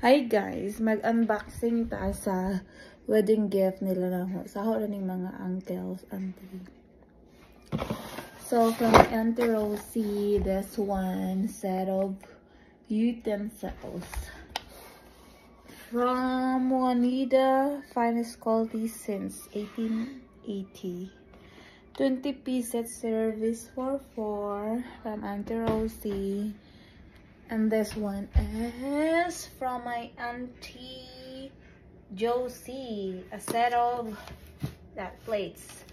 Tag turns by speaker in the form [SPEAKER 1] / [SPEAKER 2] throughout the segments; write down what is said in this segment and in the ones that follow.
[SPEAKER 1] Hi guys, mag-unboxing ta sa wedding gift nila lang sa ako ning mga uncles, auntie. So from Auntie Rosie, this one set of utensils from Juanita, finest quality since 1880. 20 pieces service for 4 from Auntie Rosie. And this one is from my Auntie Josie, a set of plates.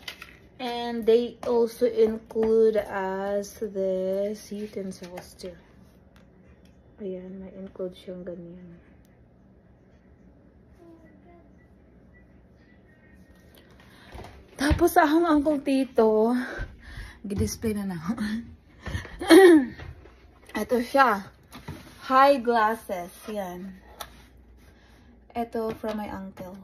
[SPEAKER 1] And they also include us this utensils too. Ayan, may include siyang ganyan. Tapos akong angkong tito, gi-display na ako. Ito siya. High glasses. Yan. Ito from my uncle.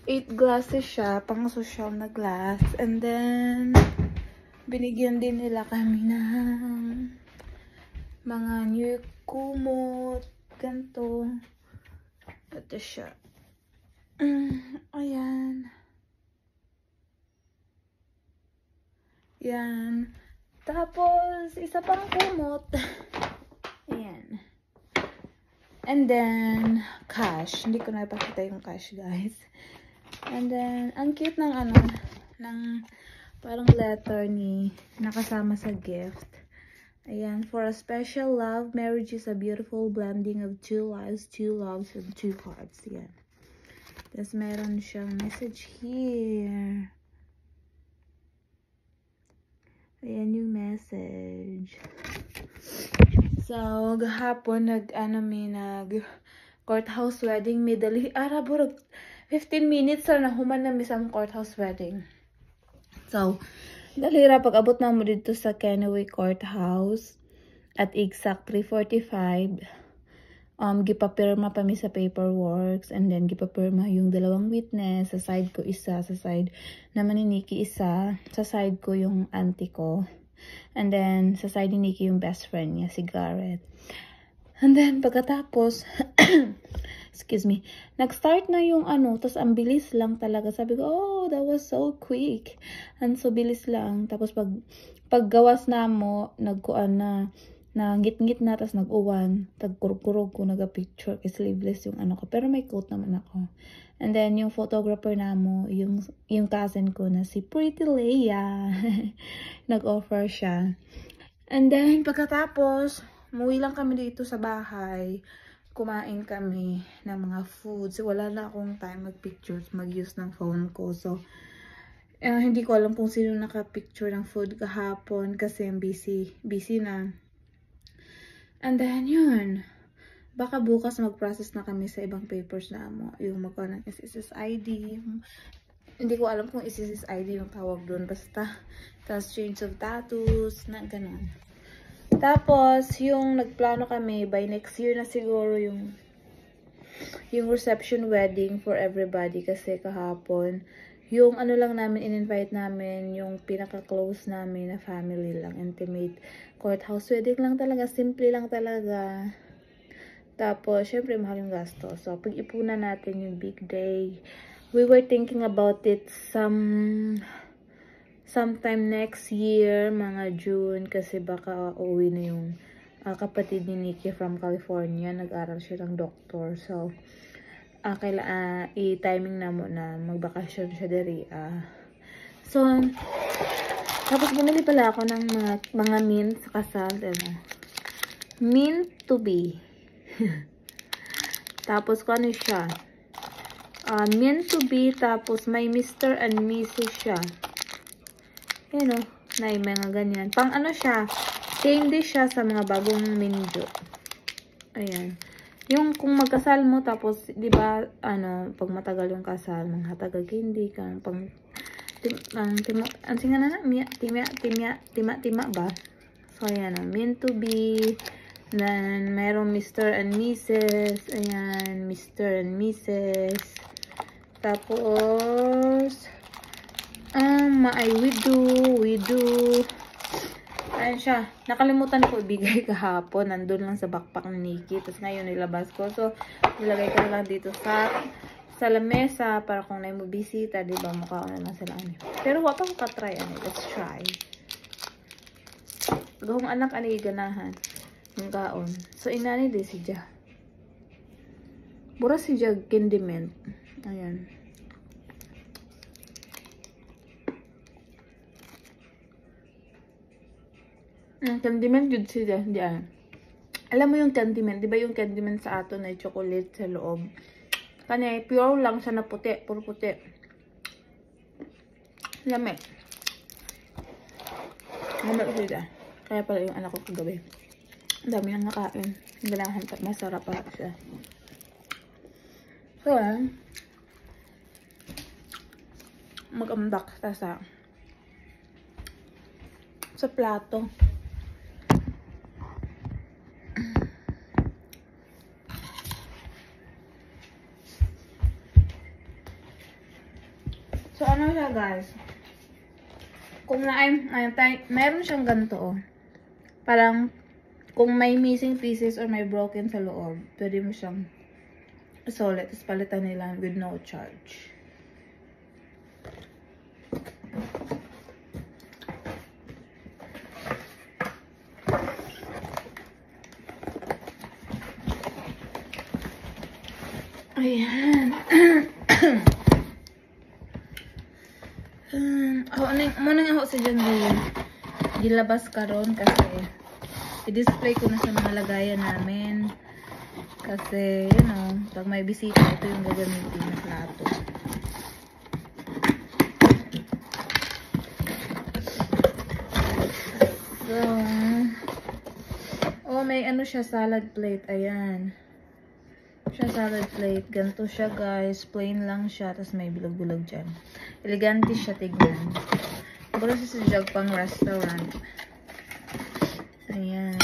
[SPEAKER 1] 8 glasses siya. Pang social na glass. And then, binigyan din nila kami ng mga new kumot. Ganto. Ito siya. Ayan. Yan. Tapos, isa pang kumot. Ayan. And then, cash. Hindi ko na ipakita yung cash, guys. And then, ang cute ng ng parang letter ni nakasama sa gift. Ayan. For a special love, marriage is a beautiful blending of 2 lives, 2 loves, and 2 hearts. Ayan. Tapos, meron siyang message here. Ayan yung message. So, gahapon nag courthouse wedding. May dali burag 15 minutes na nahuman na misang courthouse wedding. So, dalira pag abot na mo dito sa Kennewick Courthouse at exact 3:45. Gipapirma pa mi sa paperworks, and then gipapirma yung dalawang witness. Sa side ko isa, sa side naman ni Nikki isa, sa side ko yung auntie ko, and then sa side ni Nikki yung best friend niya, si Garrett. And then pagkatapos excuse me, nag-start na yung tas ang bilis lang talaga. Sabi ko, oh, that was so quick, and so bilis lang. Tapos paggawas na mo, nagkuan na ngit-ngit na, tas nag-uwan, tagkurog-kurog ko, naga-picture, kasi sleeveless yung ko, pero may coat naman ako. And then, yung photographer na mo, yung cousin ko na si Pretty Leia, nag-offer siya. And then, pagkatapos, umuwi lang kami dito sa bahay, kumain kami ng mga foods. Wala na akong time mag-pictures, mag-use ng phone ko, so, hindi ko alam kung sino naka-picture ng food kahapon, kasi busy na. And then, yun. Baka bukas mag-process na kami sa ibang papers na mo. Yung magkawa ng SSID. Hindi ko alam kung SSID yung tawag doon. Basta. Tapos, change of tattoos. Na ganun. Tapos, yung nagplano kami, by next year na siguro yung reception wedding for everybody. Kasi kahapon, yung lang namin, in-invite namin, yung pinaka-close namin na family lang, intimate. Courthouse wedding lang talaga, simple lang talaga. Tapos, syempre, mahal yung gasto. So, pag-ipunan natin yung big day. We were thinking about it sometime next year, mga June, kasi baka uuwi na yung kapatid ni Nikki from California. Nag-aral siya ng doctor. So, i-timing na mo na magbakasyon siya diri. So, tapos bumili pala ako ng mga mint sa kasal. Mint to be. Tapos, kung siya? Mint to be, tapos may Mr. and Mrs. siya. Yan na mga ganyan. Pang siya, same dish siya sa mga bagong minjo. Ayan. Yung kung magkasal mo, tapos, di ba, pag matagal yung kasal, mga tagag hindi ka, tima ba? So, ayan, meant to be. Then, mayroong Mr. and Mrs. Ayan, Mr. and Mrs. Tapos, we do. Ayan siya. Nakalimutan ko ibigay kahapon. Nandun lang sa backpack ni Nikki. Tapos ngayon nilabas ko. So, nilagay ko lang dito sa lamesa para kung na mo bisita, diba? Mukha na lang sila. Pero wapa ko ka-try. Let's try. Gawang anak ani iganahan. Yung kaon. So, inani di si Ja. Bura si Ja Candyman. Ayan. Candyman yun siya. Diyan. Alam mo yung Candyman. Diba yung Candyman sa ato na chocolate sa loob? Kanya, pure lang siya na puti. Puro puti. Lame. Lame siya. Kaya pala yung anak ko kagabi. Ang dami nang nakain. Ganahan. Masarap pala siya. So, mag-ambak ta sa plato. So, ano siya guys? Kung mayroon siyang ganito, oh. Parang, kung may missing pieces or may broken sa loob, pwede mo siyang isulit. Tapos palitan nila with no charge. Ayan. Muna nga ako sa dyan din. Gilabas ka ron kasi i-display ko na sa mga lagayan namin. Kasi, you know, pag may bisita, ito yung gagamitin na plato. So, oh, may ano siya, salad plate. Ayan. Siya salad plate. Ganito siya guys. Plain lang siya. Tapos may bilog-bilog dyan. Elegante siya tignan. Pero sa jug pang restaurant. Ayan.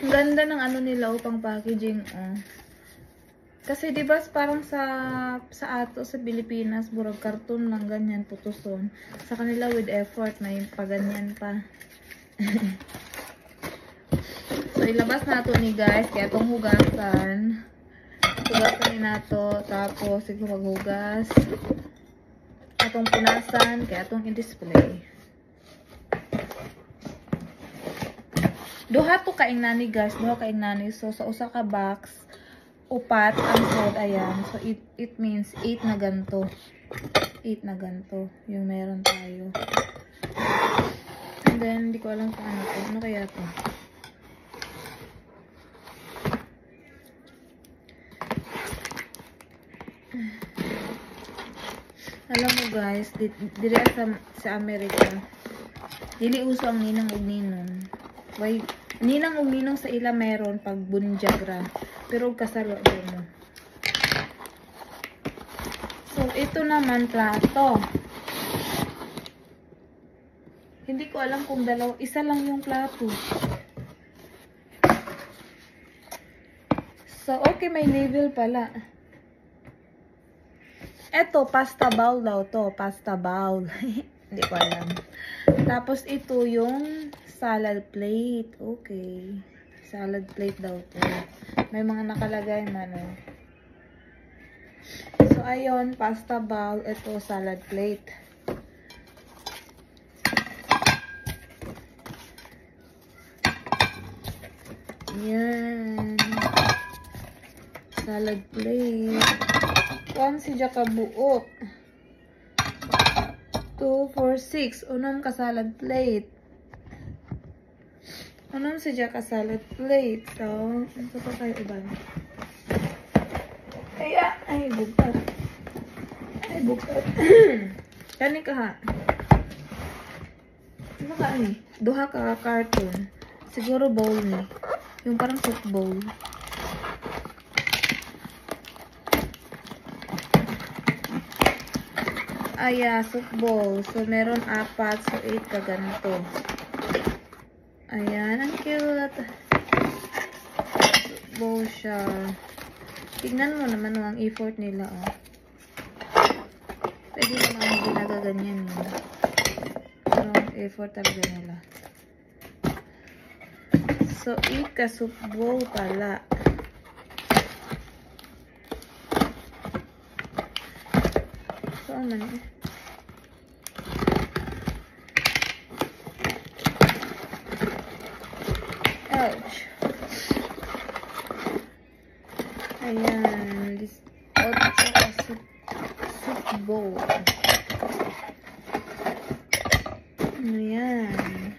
[SPEAKER 1] Ang ganda ng ano nila pang packaging. Kasi diba parang sa ato sa Pilipinas, burag karton lang ganyan putuson. Sa kanila with effort may paganyan pa. So, ilabas na ito ni guys. Kaya itong hugasan. Hugasan ni nato. Tapos, siguro maghugas. Itong punasan. Kaya itong i-display. Duha to kaingnani guys. Duha kaingnani. So, sa usa ka box, upat ang sod. Ayan. So, it means 8 na ganto. 8 na ganto. Yung meron tayo. And then, hindi ko alam kung ano to. Ano kaya to? Alam mo guys, diri sa Amerika, dili uso ang ninang ug ninong. Why ninang ug ninong sa ila meron pag bunjagra, pero kasalo mo. So ito naman plato. Hindi ko alam kung isa lang yung plato. So okay, may label pala. Eto, pasta bowl daw to. Pasta bowl. Hindi ko alam. Tapos, ito yung salad plate. Okay. Salad plate daw to. May mga nakalagay man. So, ayun. Pasta bowl. Ito, salad plate. Yan. Salad plate. Kuan si Jaka buok. 2, 4, 6. Unang ka salad plate. Unang si Jaka salad plate. So, ito pa tayo iban. Ay, bukat. Ay, bukat. Kani ka ha? Ano ka ni? Duha ka carton. Siguro bowl ni. Yung parang soup bowl. Soup bowl. So, meron 4. So, 8 ka ganito. Ayan. Ang cute. Soup bowl siya. Tignan mo naman ang effort nila, oh. Pwede naman ginagaganyan yun. So, effort talaga nila. So, ika-soup bowl pala. So, ano eh? Ouch. Ayan. This soup bowl. Ayan.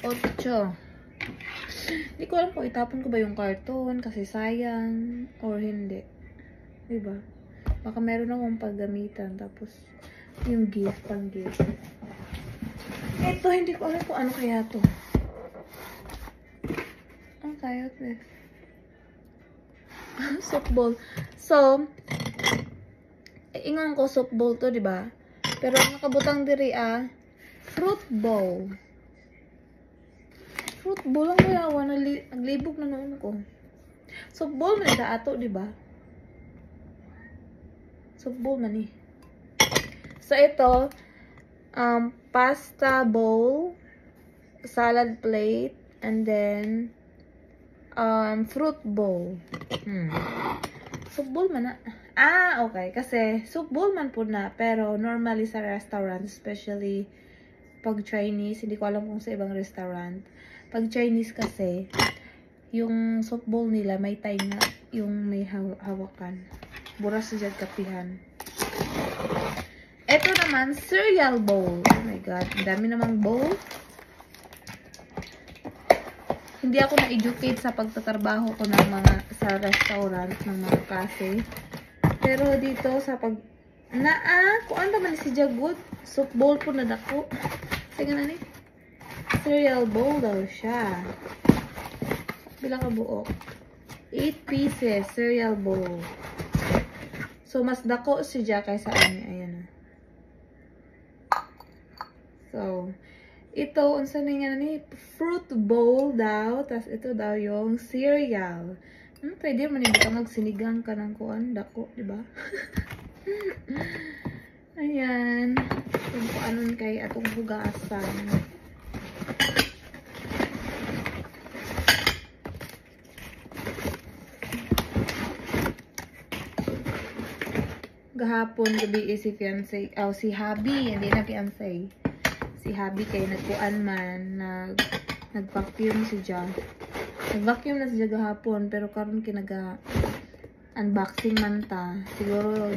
[SPEAKER 1] 8. Hindi ko alam kung itapon ko ba yung karton kasi sayang or hindi. Diba? Baka meron akong paggamitan tapos yung gift, pang gift. Ito, hindi ko alam kung ano kaya to. Ano kaya to eh? Soup bowl. So, ingon ko soup bowl to, diba? Pero nakabutang diri fruit bowl. Fruit bowl ang kaya ako. Naglibog na noon ko. Soup bowl man sa ato, diba? Soup bowl man eh. So, ito, pasta bowl, salad plate, and then, fruit bowl. Soup bowl man na. Okay. Kasi, soup bowl man po na. Pero, normally sa restaurant, especially pag Chinese, hindi ko alam kung sa ibang restaurant. Pag Chinese kasi, yung soup bowl nila, may tainga, yung may hawakan. Buras sa kapihan. Ito naman, cereal bowl. Oh my God. Ang dami namang bowl. Hindi ako na-educate sa pagtatrabaho ko ng mga sa restaurant, ng mga cafe. Pero dito sa kung ano naman si Jagwood, soup bowl po na dako. Sige na ni. Cereal bowl daw siya. Bilang ka buok. 8 pieces, cereal bowl. So, mas dako siya kaysa ani. Ayan na. So, ito, unsa na nga ni, fruit bowl daw. Tapos, ito daw yung cereal. Pwede man hindi ka magsinigang ka ng kuan. Dako, diba? Ayan. Kung anon kay atong hugasan. Gahapon, gabi si fiancé, si Habi, hindi na fiancé. Si Habi kay nagkuan man, nag-vacuum siya. Nag-vacuum na siya gahapon, pero karon unboxing man ta. Siguro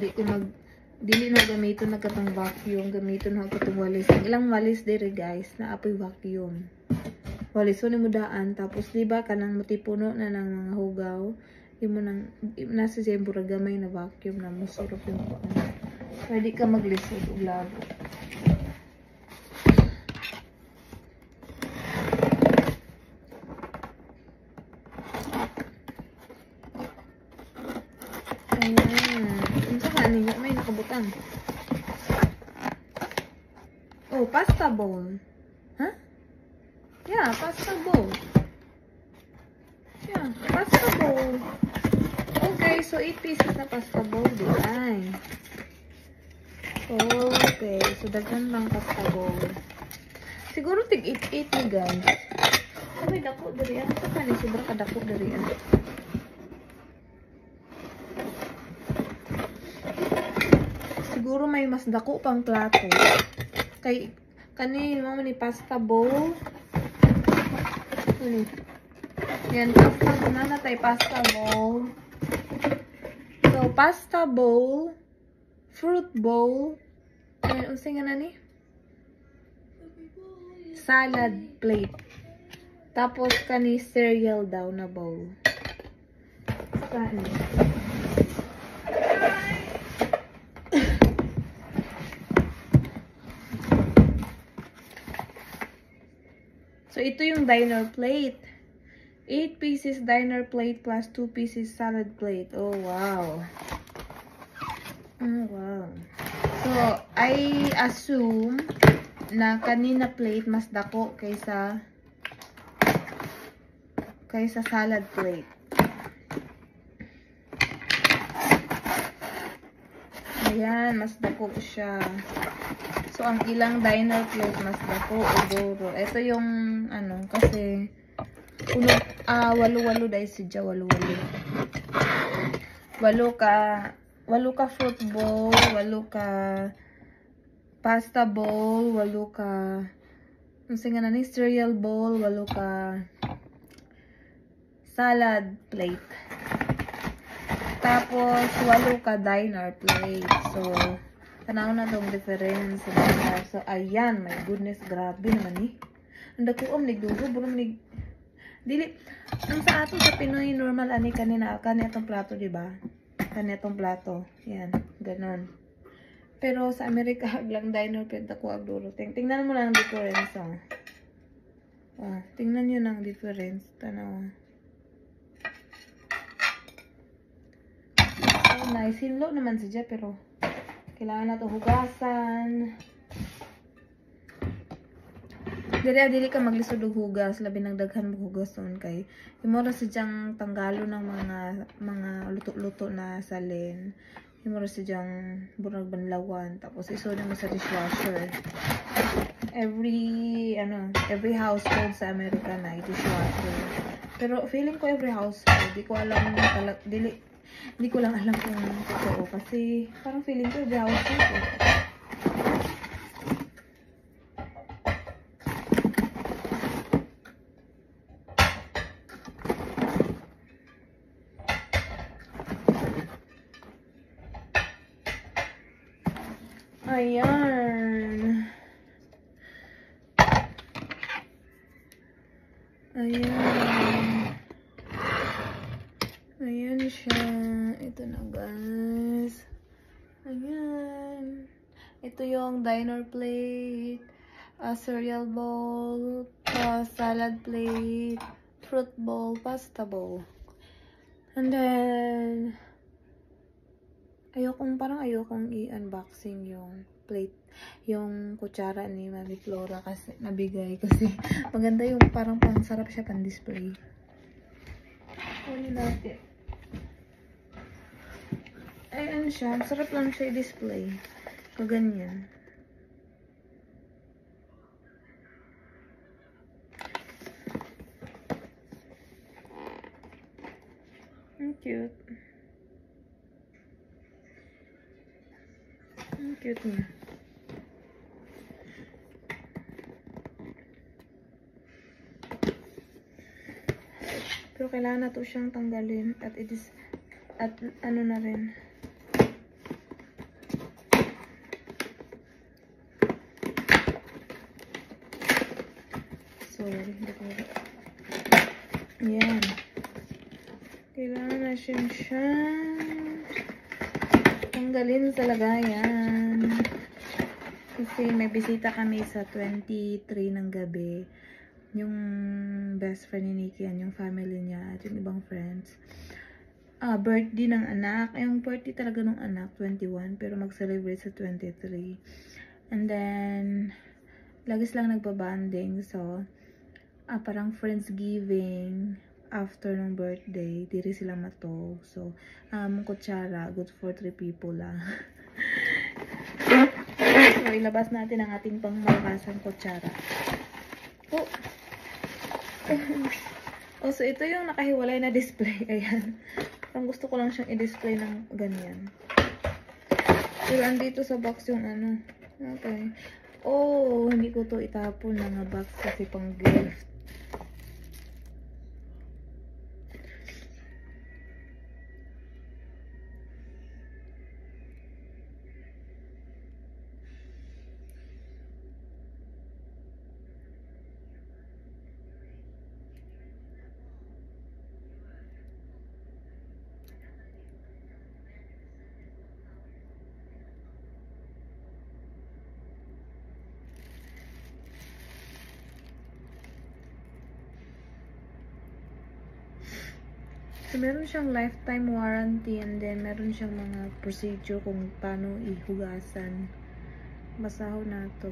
[SPEAKER 1] dili na gamiton na katong vacuum, gamiton na katong walis. Ang ilang walis diri guys, na apoy vacuum. Walis ni mo daan, tapos di ba kanang matipuno na ng mga hugaw. Yung mo nang nasa siya yung gamay na vacuum na masurok yung kuan. Pwede ka maglisod o labo. Ayan. Ano sa kanina? May nakabutang. Oh, pasta bowl. Huh? Yeah, pasta bowl. Yeah, pasta bowl. Okay, so 8 pieces na pasta bowl din. Ay. Okay, so daghan lang pasta bowl. Siguro tig 8 ni guys. May dako diri ang kani sobra ka dako diri ang. Siguro may mas dako pang plato. Kay kani mo ni pasta bowl. Yan, pasta na tayo pasta bowl. So, pasta bowl, fruit bowl, and unsay nga na ni? Salad plate. Tapos, kani cereal daw na bowl. Kani. So, ito yung diner plate. 8 pieces diner plate plus 2 pieces salad plate. Oh, wow. Oh, wow. So, I assume na kanina plate mas dako kaysa salad plate. Ayan, mas dako siya. So, ang ilang diner plate mas dako o duro. Ito yung, ano, kasi, walo-walo dahil siya, walo-walo. Walo ka fruit bowl, walo ka pasta bowl, walo ka, nga na ni, cereal bowl, walo ka salad plate. Tapos, walo ka diner plate. So, tanaw na itong difference. So, ayan. My goodness. Grabe naman eh. Ang dakuam, nigduro. Burong dili. Ang sa ato sa Pinoy, normal ani kanina. Kani itong plato, diba? Kani itong plato. Yan. Ganon. Pero sa Amerika, haglang diner plate ako agduro. Tingnan mo lang ang difference. Tingnan nyo lang ang difference. Tanaw. Nice. Hinlo naman siya, pero kailangan na ito hugasan. Dili ka maglisod og hugas, labi ng daghan mo hugas nun kay himora sidyang tanggalo ng mga luto-luto na salin. Himora sidyang burag banlawan, tapos isod mo sa dishwasher. Every household sa Amerika na dishwasher. Pero feeling ko every household, di ko alam Hindi ko lang alam kung totoo kasi parang feeling ko bawal ko. Ayan. Ayan siya. Ito na guys. Ayan. Ito yung diner plate, cereal bowl, salad plate, fruit bowl, pasta bowl. And then, parang ayokong i-unboxing yung plate, yung kutsara ni Mami Flora kasi nabigay kasi maganda yung parang pangsarap siya pang display. Ano natin? Ayan siya. Sarap lang siya i-display. Kaganyan. Ang cute. Ang cute niya. Pero kailangan na to siyang tanggalin at ano na rin. Sorry, Ayan. Kailangan na siyang tanggalin sa lagayan. Kasi may bisita kami sa 23 ng gabi. Yung best friend ni Nikki, yung family niya at yung ibang friends. Birthday ng anak. Yung birthday talaga ng anak, 21. Pero mag-celebrate sa 23. And then, lagis lang nagbabanding. So, parang Friendsgiving after ng birthday, diri sila matog. So, kutsara, good for 3 people lang. So, ilabas natin ang ating pangmalakasang kutsara. So, ito yung nakahiwalay na display. Ayan. Parang gusto ko lang siyang i-display ng ganyan. Pero andito sa box yung ano. Okay. Hindi ko to itapon na nga box kasi pang gift. So, meron siyang lifetime warranty and then meron siyang mga procedure kung paano ihugasan. Basahon na to.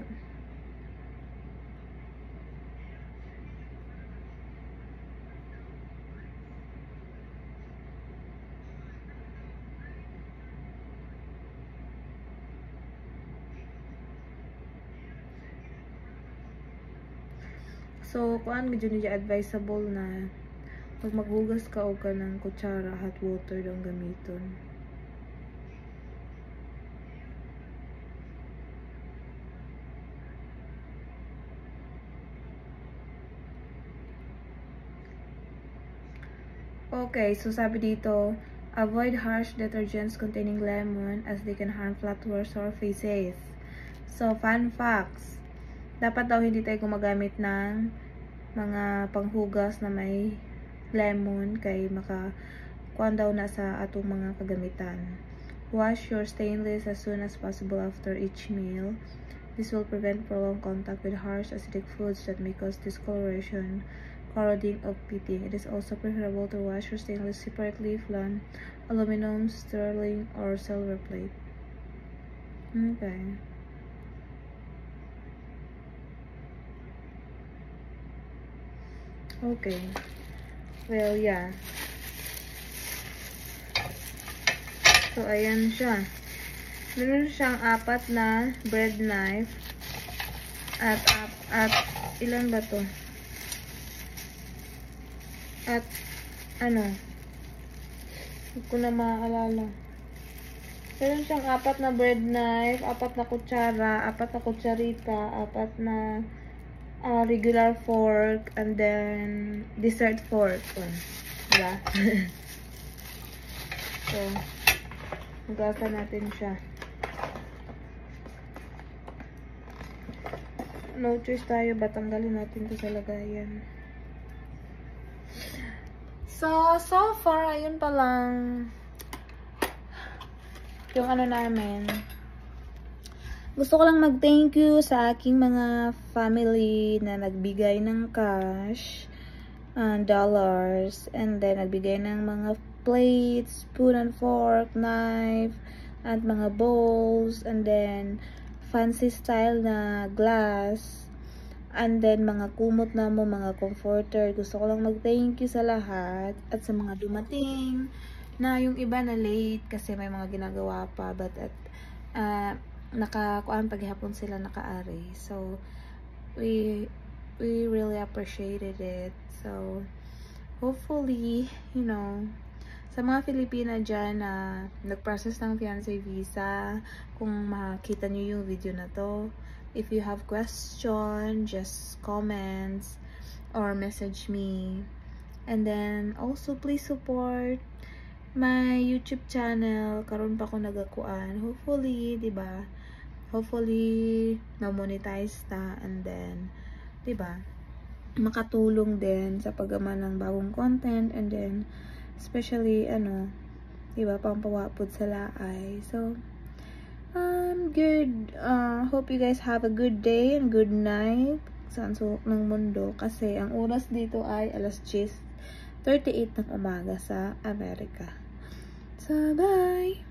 [SPEAKER 1] So, kuan medyo niya advisable na pag maghugas ka o ka ng kutsara, hot water lang gamiton. Okay, so sabi dito, avoid harsh detergents containing lemon as they can harm flat surfaces. So, fun facts. Dapat daw hindi tayo gumagamit ng mga panghugas na may lemon kay makakuan daw na sa atong mga kagamitan. Wash your stainless as soon as possible after each meal. This will prevent prolonged contact with harsh acidic foods that may cause discoloration, corroding, or pitting. It is also preferable to wash your stainless separately from aluminum, sterling, or silver plate. Okay. Okay. Well, yeah. So, ayan siya. Meron siyang 4 na bread knife. At ilan ba to? At, ano? Hindi ko na maaalala. Meron siyang 4 na bread knife, 4 na kutsara, 4 na kutsarita, 4 na regular fork, and then dessert fork. Diba? So, magasa natin siya. No choice tayo, ba tanggalin natin to sa lagayan. So far, ayun pa lang yung ano namin. Gusto ko lang mag-thank you sa aking mga family na nagbigay ng cash, dollars, and then nagbigay ng mga plates, spoon and fork, knife, at mga bowls, and then fancy style na glass, and then mga kumot na mo, mga comforter. Gusto ko lang mag-thank you sa lahat at sa mga dumating na yung iba na late kasi may mga ginagawa pa, but at nakakuan paghapon sila nakaari. So we really appreciated it. So hopefully, you know, sa mga Filipina dyan na nag-process ng fiancé visa, kung makita nyo yung video na to, if you have question, just comments or message me. And then also please support my YouTube channel. Karon pa ako nagakuan. Hopefully, diba? Hopefully, na-monetize na. And then, diba? Makatulong din sa paggawa ng bagong content. And then, especially, diba? Pampawapod sa laay. So, good. Hope you guys have a good day and good night. Saan sulok ng mundo. Kasi, ang oras dito ay alas 10:38 ng umaga sa Amerika. So, bye!